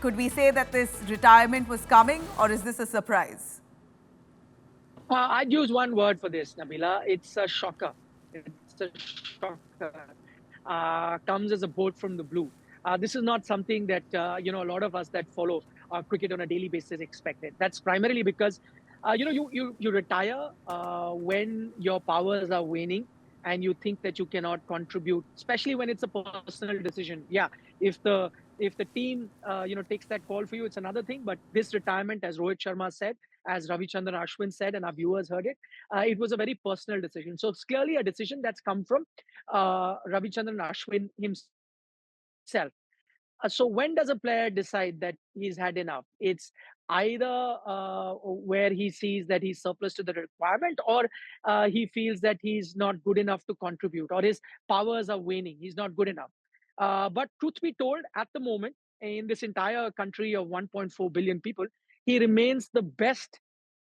Could we say that this retirement was coming, or is this a surprise? I'd use one word for this, Nabila. It's a shocker. It's a shocker. Comes as a bolt from the blue. This is not something that a lot of us that follow cricket on a daily basis expected. That's primarily because you retire when your powers are waning, and you think that you cannot contribute, especially when it's a personal decision. Yeah, if the team takes that call for you, it's another thing. But this retirement, as Rohit Sharma said, as Ravichandran Ashwin said, and our viewers heard it, it was a very personal decision. So it's clearly a decision that's come from Ravichandran Ashwin himself. So when does a player decide that he's had enough? It's either where he sees that he's surplus to the requirement, or he feels that he's not good enough to contribute, or his powers are waning. He's not good enough. But truth be told, at the moment, in this entire country of 1.4 billion people, he remains the best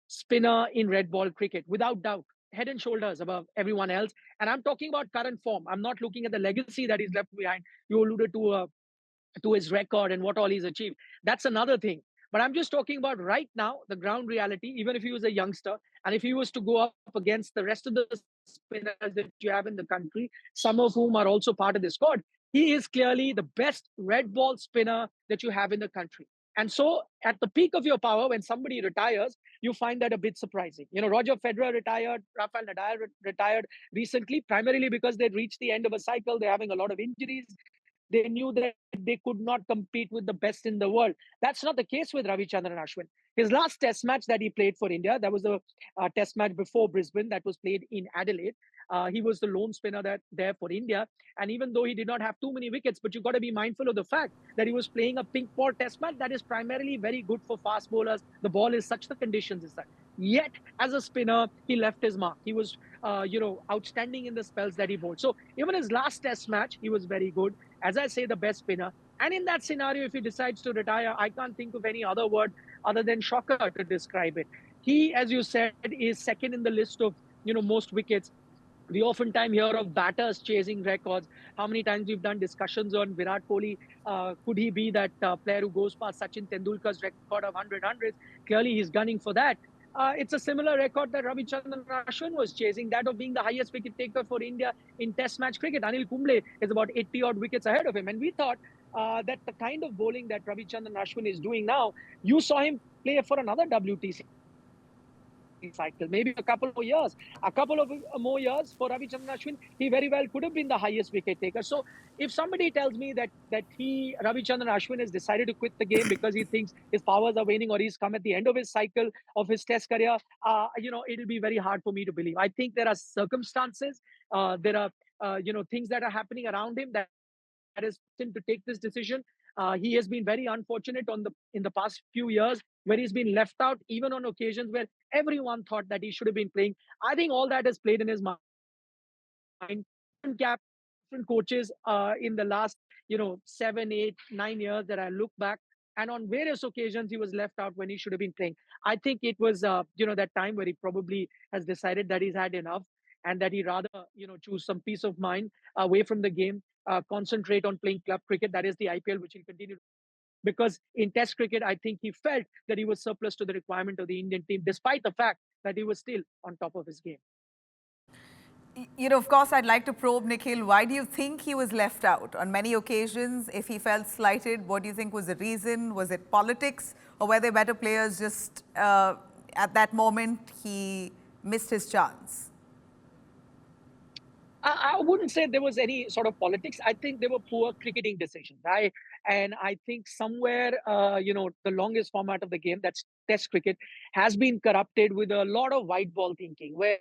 spinner in red ball cricket, without doubt, head and shoulders above everyone else. And I'm talking about current form. I'm not looking at the legacy that he's left behind. You alluded to his record and what all he's achieved. That's another thing. But I'm just talking about right now, the ground reality. Even if he was a youngster, and if he was to go up against the rest of the spinners that you have in the country, some of whom are also part of the squad, he is clearly the best red ball spinner that you have in the country. And so, at the peak of your power, when somebody retires, you find that a bit surprising. Roger Federer retired, Rafael Nadal retired recently, primarily because they'd reached the end of a cycle. They're having a lot of injuries. They knew that they could not compete with the best in the world. That's not the case with Ravichandran Ashwin. His last test match that he played for India, that was a test match before Brisbane that was played in Adelaide. He was the lone spinner there for India. And even though he did not have too many wickets, but you got to be mindful of the fact that he was playing a pink ball test match that is primarily very good for fast bowlers. The ball is such, the conditions is such. Yet, as a spinner, he left his mark. He was, outstanding in the spells that he bowled. So even his last test match, he was very good. As I say, the best spinner. And in that scenario, if he decides to retire, I can't think of any other word other than shocker to describe it. He, as you said, is second in the list of most wickets. We oftentimes hear of batters chasing records. How many times we've done discussions on Virat Kohli? Could he be that player who goes past Sachin Tendulkar's record of 100 hundreds? Clearly, he's gunning for that. It's a similar record that Ravichandran Ashwin was chasing, that of being the highest wicket taker for India in Test match cricket. Anil Kumble is about 80 odd wickets ahead of him. And we thought that the kind of bowling that Ravichandran Ashwin is doing now, you saw him play for another WTC cycle, maybe a couple more years. A couple of more years for Ravichandran Ashwin, he very well could have been the highest wicket taker. So if somebody tells me that Ravichandran Ashwin has decided to quit the game because he thinks his powers are waning, or he's come at the end of his cycle of his test career, it'll be very hard for me to believe. I think there are circumstances, there are things that are happening around him that has him to take this decision. He has been very unfortunate in the past few years, where he's been left out, even on occasions where everyone thought that he should have been playing. I think all that has played in his mind. Different cap, different coaches in the last 7, 8, 9 years that I look back, and on various occasions he was left out when he should have been playing. I think it was that time where he probably has decided that he's had enough, and that he rather choose some peace of mind away from the game, concentrate on playing club cricket, that is the IPL, which he'll continue to play. Because in Test cricket, I think he felt that he was surplus to the requirement of the Indian team, despite the fact that he was still on top of his game. Of course, I'd like to probe Nikhil. Why do you think he was left out? On many occasions, if he felt slighted, what do you think was the reason? Was it politics, or were there better players, just at that moment he missed his chance? I wouldn't say there was any sort of politics. I think they were poor cricketing decisions. I think somewhere, the longest format of the game, that's Test cricket, has been corrupted with a lot of white ball thinking, where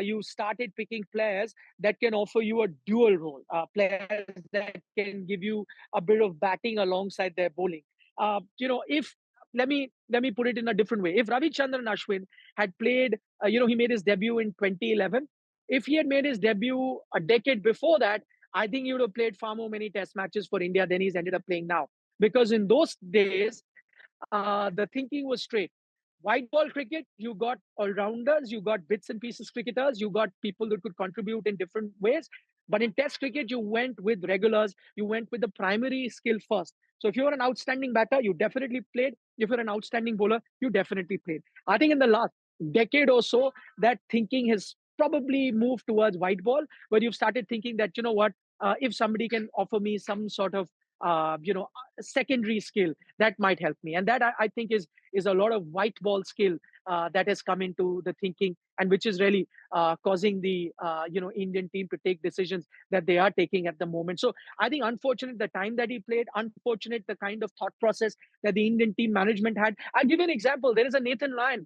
you started picking players that can offer you a dual role, players that can give you a bit of batting alongside their bowling. If let me put it in a different way. If Ravichandran Ashwin had played, he made his debut in 2011. If he had made his debut a decade before that, I think he would have played far more many test matches for India than he's ended up playing now. Because in those days, the thinking was straight. White ball cricket, you got all rounders, you got bits and pieces cricketers, you got people that could contribute in different ways. But in Test cricket, you went with regulars, you went with the primary skill first. So if you're an outstanding batter, you definitely played. If you're an outstanding bowler, you definitely played. I think in the last decade or so, that thinking has probably moved towards white ball, where you've started thinking that, you know what, if somebody can offer me some sort of secondary skill, that might help me. And that I think is a lot of white ball skill that has come into the thinking, and which is really causing the Indian team to take decisions that they are taking at the moment. So I think unfortunate the time that he played, unfortunate the kind of thought process that the Indian team management had. I'll give you an example. There is a Nathan Lyon,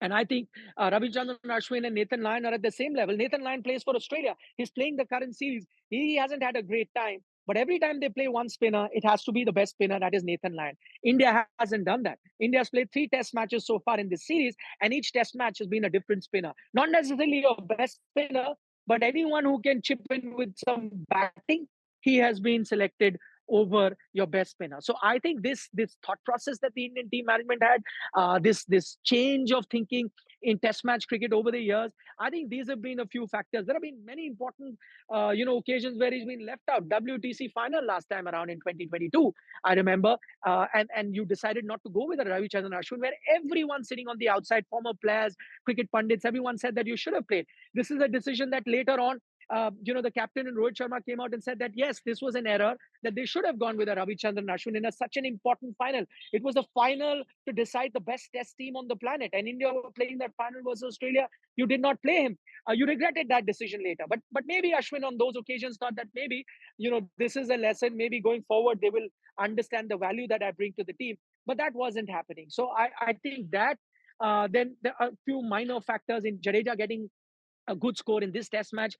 and I think Ravichandran Ashwin and Nathan Lyon are at the same level. Nathan Lyon plays for Australia. He's playing the current series. He hasn't had a great time. But every time they play one spinner, it has to be the best spinner, that is Nathan Lyon. India hasn't done that. India has played 3 test matches so far in this series, and each test match has been a different spinner. Not necessarily your best spinner, but anyone who can chip in with some batting, he has been selected over your best spinner. So I think this thought process that the Indian team management had, this change of thinking in Test match cricket over the years, I think these have been a few factors. There have been many important, occasions where he's been left out. WTC final last time around in 2022, I remember, and you decided not to go with a Ravichandran Ashwin, where everyone sitting on the outside, former players, cricket pundits, everyone said that you should have played. This is a decision that later on, the captain and Rohit Sharma came out and said that yes, this was an error, that they should have gone with a Ravichandran Ashwin in such an important final. It was the final to decide the best test team on the planet, and India were playing that final versus Australia. You did not play him. You regretted that decision later. But maybe Ashwin on those occasions thought that maybe, this is a lesson. Maybe going forward they will understand the value that I bring to the team. But that wasn't happening. So I think that then there are a few minor factors in Jadeja getting a good score in this test match,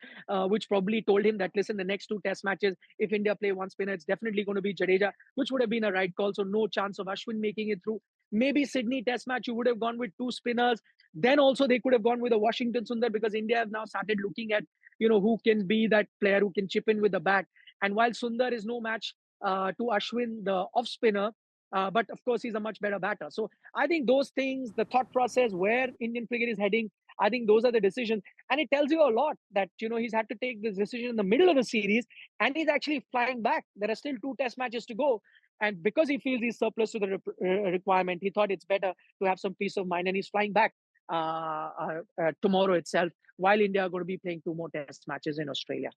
which probably told him that, listen, the next 2 test matches, if India play one spinner, it's definitely going to be Jadeja, which would have been a right call. So no chance of Ashwin making it through. Maybe Sydney test match, you would have gone with 2 spinners. Then also they could have gone with a Washington Sundar, because India have now started looking at, who can be that player who can chip in with the bat. And while Sundar is no match to Ashwin, the off spinner, but of course he's a much better batter. So I think those things, the thought process, where Indian cricket is heading, I think those are the decisions. And it tells you a lot that, he's had to take this decision in the middle of the series, and he's actually flying back. There are still 2 test matches to go. And because he feels he's surplus to the requirement, he thought it's better to have some peace of mind, and he's flying back tomorrow itself, while India are going to be playing 2 more test matches in Australia.